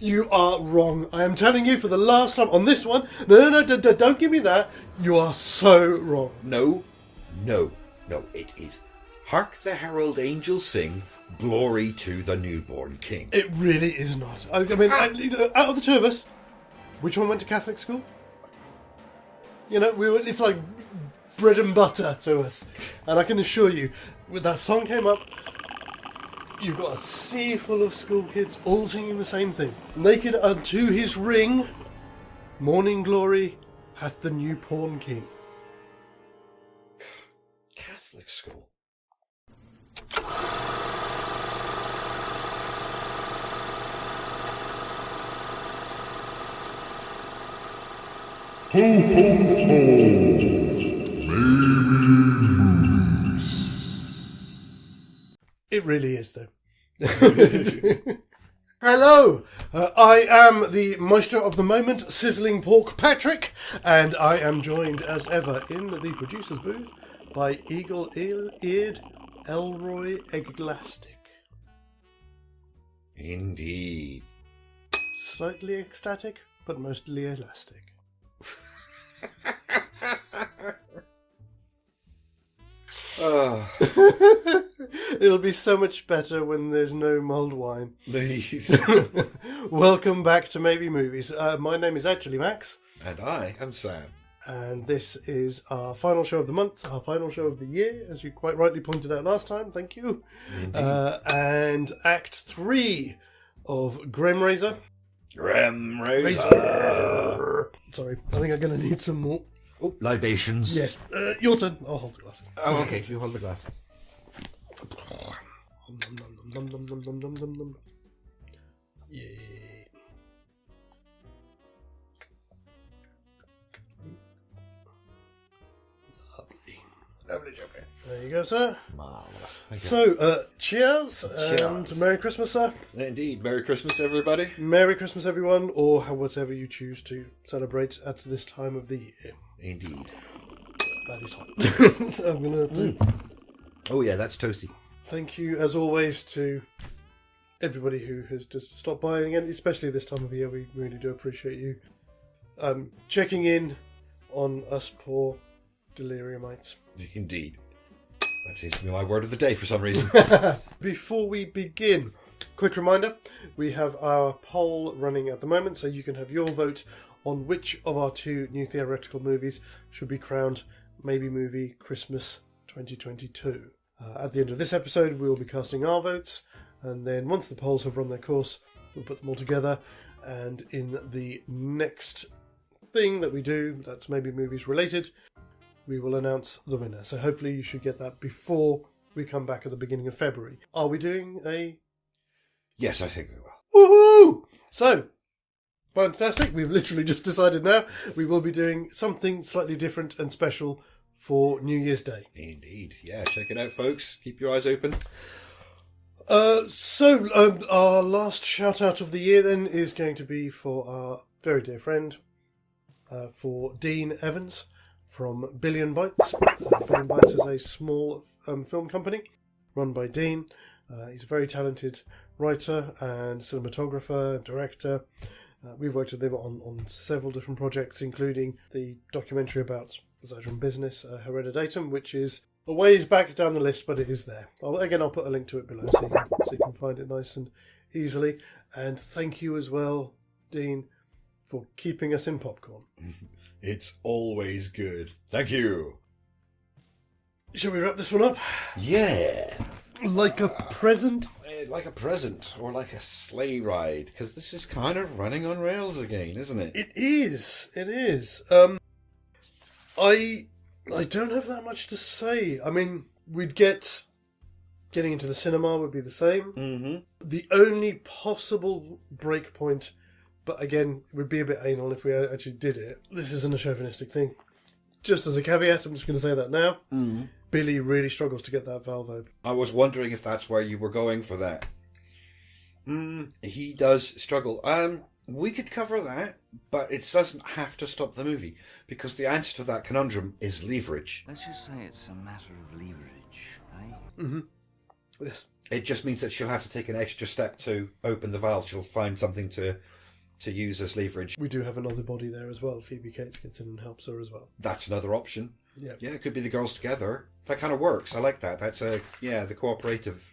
You are wrong. I am telling you for the last time on this one. No, don't give me that. You are so wrong. No, it is. Hark the Herald Angels Sing, Glory to the Newborn King. It really is not. I mean, out of the two of us, which one went to Catholic school? You know, it's like bread and butter to us. And I can assure you, when that song came up, you've got a sea full of school kids all singing the same thing. Naked unto his ring, morning glory hath the newborn king. Catholic school. Ho, ho, ho! It really is, though. Hello! I am the moisture of the moment, Sizzling Pork Patrick, and I am joined, as ever, in the producer's booth by eagle-eared Elroy Egglastic. Indeed. Slightly ecstatic, but mostly elastic. It'll be so much better when there's no mulled wine. Please. Welcome back to Maybe Movies. My name is actually Max. And I am Sam. And this is our final show of the month, our final show of the year, as you quite rightly pointed out last time. Thank you. And Act 3 of Gremraiser. Gremraiser. Sorry, I think I'm going to need some more. Oh, libations. Yes, your turn. I'll hold the glass. Oh, okay, so you hold the glass. Yeah. Lovely joker. There you go, sir. Marvellous. So, cheers, and Merry Christmas, sir. Indeed. Merry Christmas, everybody. Merry Christmas, everyone, or whatever you choose to celebrate at this time of the year. Indeed. That is hot. I'm gonna have to... Oh, yeah, that's toasty. Thank you, as always, to everybody who has just stopped by, and especially this time of year. We really do appreciate you checking in on us poor deliriumites. Indeed. That seems to be my word of the day for some reason. Before we begin, quick reminder, we have our poll running at the moment, so you can have your vote on which of our two new theatrical movies should be crowned Maybe Movie Christmas 2022. At the end of this episode, we will be casting our votes, and then once the polls have run their course, we'll put them all together, and in the next thing that we do, that's Maybe Movies related, we will announce the winner. So hopefully you should get that before we come back at the beginning of February. Are we doing a... Yes, I think we will. Woohoo! So, fantastic. We've literally just decided now we will be doing something slightly different and special for New Year's Day. Indeed. Yeah, check it out, folks. Keep your eyes open. So, our last shout out of the year then is going to be for our very dear friend, for Dean Evans from Billion Bites. Billion Bites is a small film company run by Dean. He's a very talented writer and cinematographer, director. We've worked with him on several different projects, including the documentary about the Zadran business, Heredidatum, which is a ways back down the list, but it is there. I'll put a link to it below so you can find it nice and easily. And thank you as well, Dean, for keeping us in popcorn. It's always good. Thank you. Shall we wrap this one up? Yeah. Like a present? Like a present, or like a sleigh ride, because this is kind of running on rails again, isn't it? It is. I don't have that much to say. I mean, getting into the cinema would be the same. Mm-hmm. The only possible break point, but again, it would be a bit anal if we actually did it. This isn't a chauvinistic thing. Just as a caveat, I'm just going to say that now. Mm-hmm. Billy really struggles to get that valve open. I was wondering if that's where you were going for that. He does struggle. We could cover that, but it doesn't have to stop the movie, because the answer to that conundrum is leverage. Let's just say it's a matter of leverage, eh? Mm-hmm. Yes. It just means that she'll have to take an extra step to open the valve. She'll find something to use as leverage. We do have another body there as well. Phoebe Cates gets in and helps her as well. That's another option. Yeah. Yeah, it could be the girls together. That kind of works. I like that. That's the cooperative.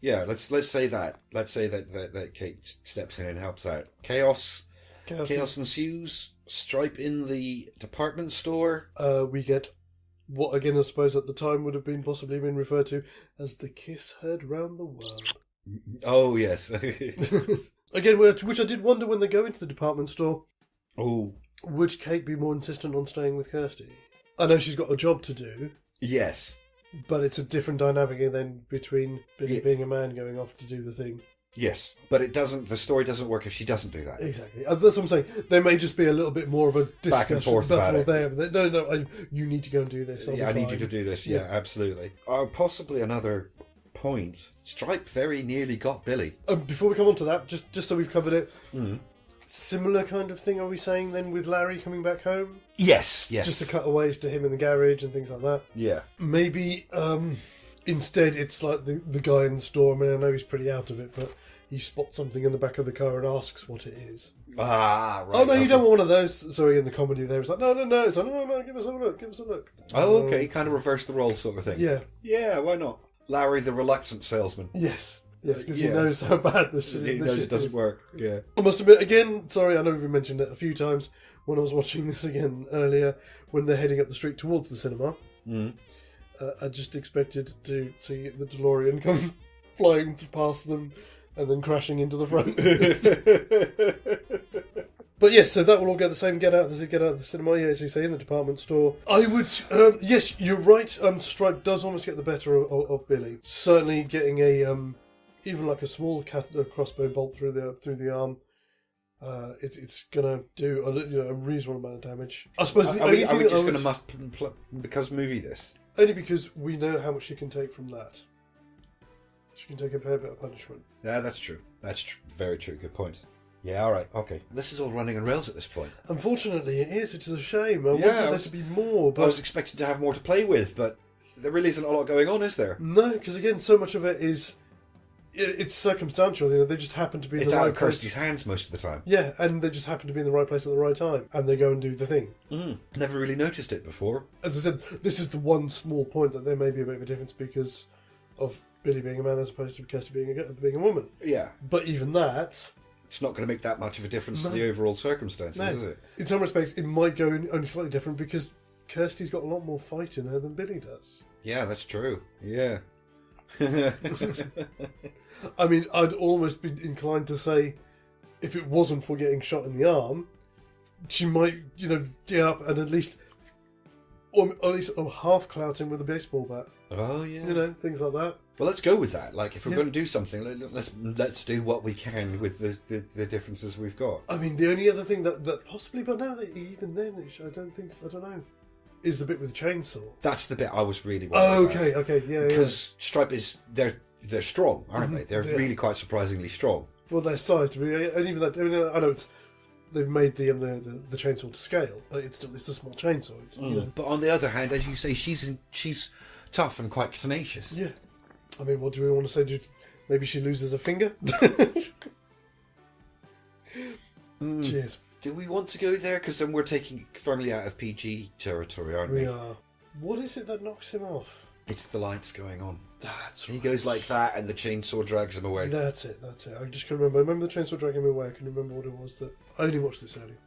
Yeah, let's say that. Let's say that Kate steps in and helps out. Chaos ensues. Stripe in the department store. We get what, again, I suppose at the time would have been possibly been referred to as the kiss heard round the world. Oh, yes. Again, which I did wonder when they go into the department store. Oh. Would Kate be more insistent on staying with Kirsty? I know she's got a job to do. Yes. But it's a different dynamic then between Billy being a man going off to do the thing. Yes, but the story doesn't work if she doesn't do that. Exactly. That's what I'm saying. There may just be a little bit more of a discussion. Back and forth about it. There. No, you need to go and do this. I need you to do this. Yeah, absolutely. Possibly another point. Stripe very nearly got Billy. Before we come on to that, just so we've covered it, similar kind of thing are we saying then with Larry coming back home? Yes. Just the cutaways to him in the garage and things like that. Yeah. Maybe instead it's like the guy in the store. I mean, I know he's pretty out of it, but he spots something in the back of the car and asks what it is. Ah, right. Oh, no, you don't want one of those. Sorry, in the comedy there, it's like, no. It's like, no, give us a look. Oh, okay. Kind of reverse the role sort of thing. Yeah. Yeah, why not? Larry, the reluctant salesman. Yes, because he knows how bad this shit is. He knows it doesn't work, yeah. I must admit, again, sorry, I know we mentioned it a few times when I was watching this again earlier, when they're heading up the street towards the cinema. I just expected to see the DeLorean come flying past them and then crashing into the front. But yes, so that will all get the same get out of the cinema, yeah, as you say, in the department store. I would, yes, you're right, Stripe does almost get the better of Billy. Certainly getting even like a small crossbow bolt through the arm, it's going to do a reasonable amount of damage. I suppose are we just going to because movie this? Only because we know how much she can take from that. She can take a fair bit of punishment. Yeah, that's true. Very true. Good point. Yeah, all right, okay. This is all running on rails at this point. Unfortunately, it is, which is a shame. I wanted there to be more. But I was expecting to have more to play with, but there really isn't a lot going on, is there? No, because again, so much of it is it's circumstantial. You know, they just happen to be. It's in the out right of Kirsty's hands most of the time. Yeah, and they just happen to be in the right place at the right time, and they go and do the thing. Never really noticed it before. As I said, this is the one small point that there may be a bit of a difference because of Billy being a man as opposed to Kirsty being a woman. Yeah, but even that. It's not going to make that much of a difference to the overall circumstances, is it? In some respects, it might go only slightly different because Kirsty's got a lot more fight in her than Billy does. Yeah, that's true. Yeah. I mean, I'd almost be inclined to say, if it wasn't for getting shot in the arm, she might, get up and at least half clout him with a baseball bat. Oh yeah. Things like that. Well, let's go with that. Like, if we're going to do something, let's do what we can with the differences we've got. I mean, the only other thing that possibly, but no, even then, I don't know, is the bit with the chainsaw. That's the bit I was really worried about. Okay, yeah. Because Stripe is they're strong, aren't they? They're really quite surprisingly strong. For their size to be, and even that, I know they've made the chainsaw to scale, but it's a small chainsaw. It's, But on the other hand, as you say, she's tough and quite tenacious. Yeah. I mean, what do we want to say? Maybe she loses a finger? Cheers. Do we want to go there? Because then we're taking firmly out of PG territory, aren't we? We are. What is it that knocks him off? It's the lights going on. That's right. He right. goes like that and the chainsaw drags him away. That's it. I just can remember. I remember the chainsaw dragging him away. I can remember what it was that... I only watched this earlier.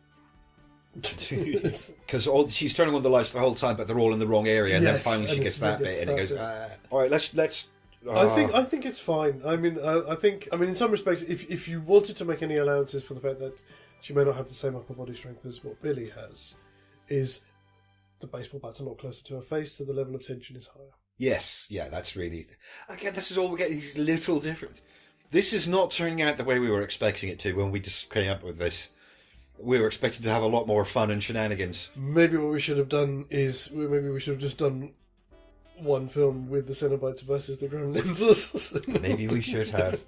Because she's turning on the lights the whole time, but they're all in the wrong area, and then finally she gets that bit, and he goes, all right, let's. I think it's fine. I mean, I think in some respects, if you wanted to make any allowances for the fact that she may not have the same upper body strength as what Billy has, is the baseball bat's a lot closer to her face, so the level of tension is higher. Yes, yeah, that's really. Again, this is all we get. These little different. This is not turning out the way we were expecting it to when we just came up with this. We were expecting to have a lot more fun and shenanigans. Maybe what we should have done is we should have just done one film with the Cenobites versus the Gremlins. Maybe we should have.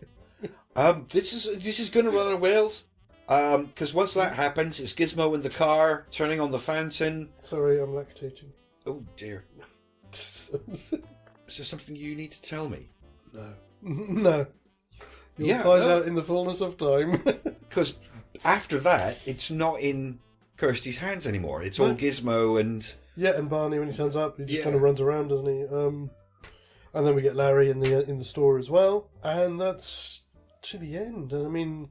This is going to run on rails. Because once that happens, it's Gizmo in the car turning on the fountain. Sorry, I'm lactating. Oh dear. Is there something you need to tell me? No. No. You'll find out in the fullness of time. Because after that, it's not in Kirsty's hands anymore. It's all Gizmo and... Yeah, and Barney, when he turns up, he just kind of runs around, doesn't he? And then we get Larry in the store as well. And that's to the end. And I mean,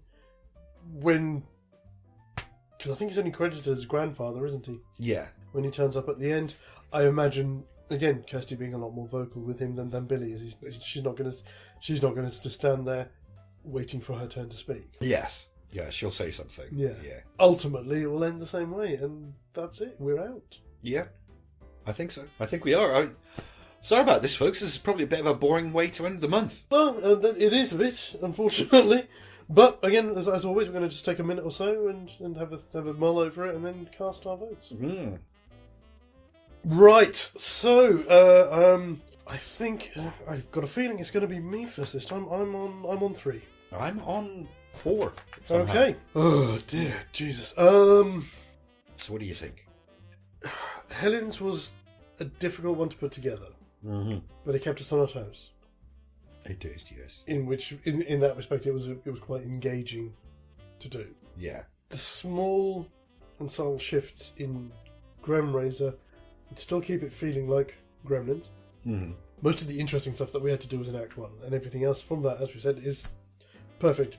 because I think he's only credited as grandfather, isn't he? Yeah. When he turns up at the end, I imagine... Again, Kirsty being a lot more vocal with him than Billy is. She's not going to just stand there waiting for her turn to speak. Yes. Yeah, she'll say something. Yeah. Ultimately, it will end the same way, and that's it. We're out. Yeah, I think so. I think we are. Sorry about this, folks. This is probably a bit of a boring way to end the month. Well, it is a bit, unfortunately. But again, as always, we're going to just take a minute or so and have a mull over it, and then cast our votes. Mm. Right, so I think I've got a feeling it's going to be me first this time. I'm on 3. I'm on 4. Somehow. Okay. Oh dear, Jesus. So what do you think? Helen's was a difficult one to put together, but it kept us on our toes. It did, yes. In that respect, it was quite engaging to do. Yeah. The small and subtle shifts in Gremraiser would still keep it feeling like Gremlins. Mm-hmm. Most of the interesting stuff that we had to do was in Act 1, and everything else from that, as we said, is perfect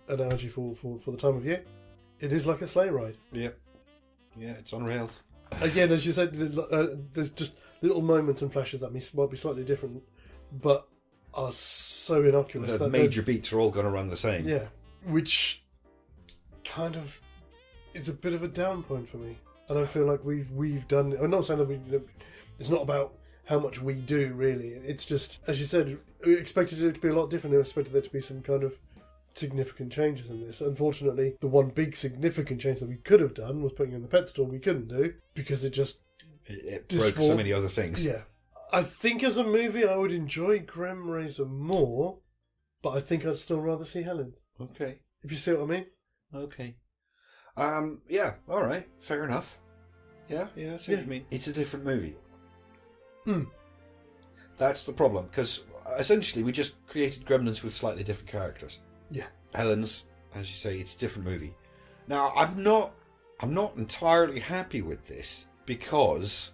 analogy for the time of year. It is like a sleigh ride. Yep. Yeah, it's on rails. Again, as you said, there's just little moments and flashes that might be slightly different, but are so innocuous. The major beats are all going to run the same. Yeah, which kind of is a bit of a down point for me. I don't feel like we've done... I'm not saying that it's not about how much we do, really. It's just, as you said, we expected it to be a lot different. We expected there to be some kind of significant changes in this. Unfortunately, the one big significant change that we could have done was putting in the pet store. We couldn't do because it broke so many other things. Yeah. I think as a movie I would enjoy Gremraiser more, but I think I'd still rather see Helen's. Okay. If you see what I mean? Okay. Yeah, alright, fair enough. Yeah, I see what you mean. It's a different movie. That's the problem, because essentially we just created Gremlins with slightly different characters. Yeah. Helen's, as you say, it's a different movie. Now, I'm not entirely happy with this, because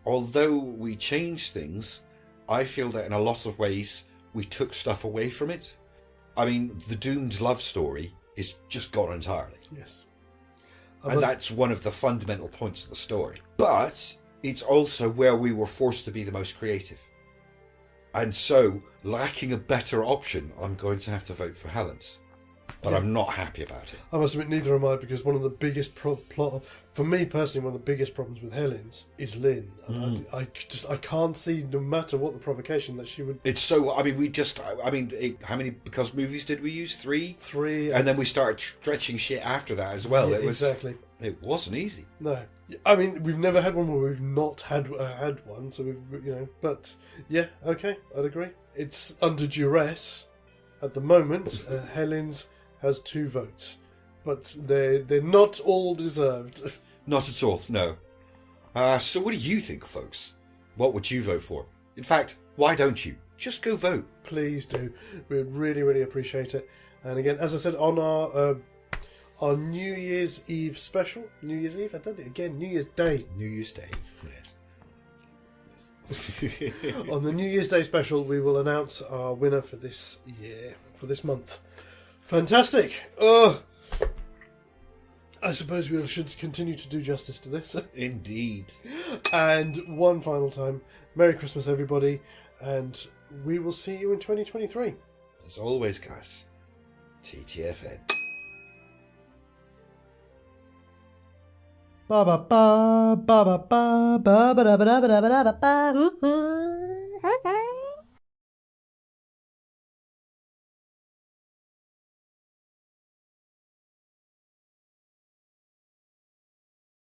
although we changed things, I feel that in a lot of ways we took stuff away from it. I mean, the doomed love story is just gone entirely. Yes. And that's one of the fundamental points of the story. But it's also where we were forced to be the most creative. And so, lacking a better option, I'm going to have to vote for Helen's. But I'm not happy about it. I must admit, neither am I, because one of the biggest for me personally, one of the biggest problems with Helen's is Lynn. I can't see, no matter what the provocation, that she would... It's so... I mean, how many because movies did we use? 3? 3. And then we started stretching shit after that as well. Yeah, exactly. It wasn't easy. No. I mean, we've never had one where we've not had one, so we've, but yeah, okay, I'd agree. It's under duress at the moment. Helen's has 2 votes, but they're not all deserved. Not at all, no. So what do you think, folks? What would you vote for? In fact, why don't you? Just go vote. Please do. We'd really, really appreciate it. And again, as I said, on our New Year's Eve special. New Year's Eve? I've done it again. New Year's Day. New Year's Day, yes. On the New Year's Day special, we will announce our winner for this year, for this month. Fantastic. I suppose we should continue to do justice to this. Indeed. And one final time, Merry Christmas, everybody, and we will see you in 2023. As always, guys, TTFN. Ba ba ba ba ba ba ba ba ba ba ba ba ba ba ba.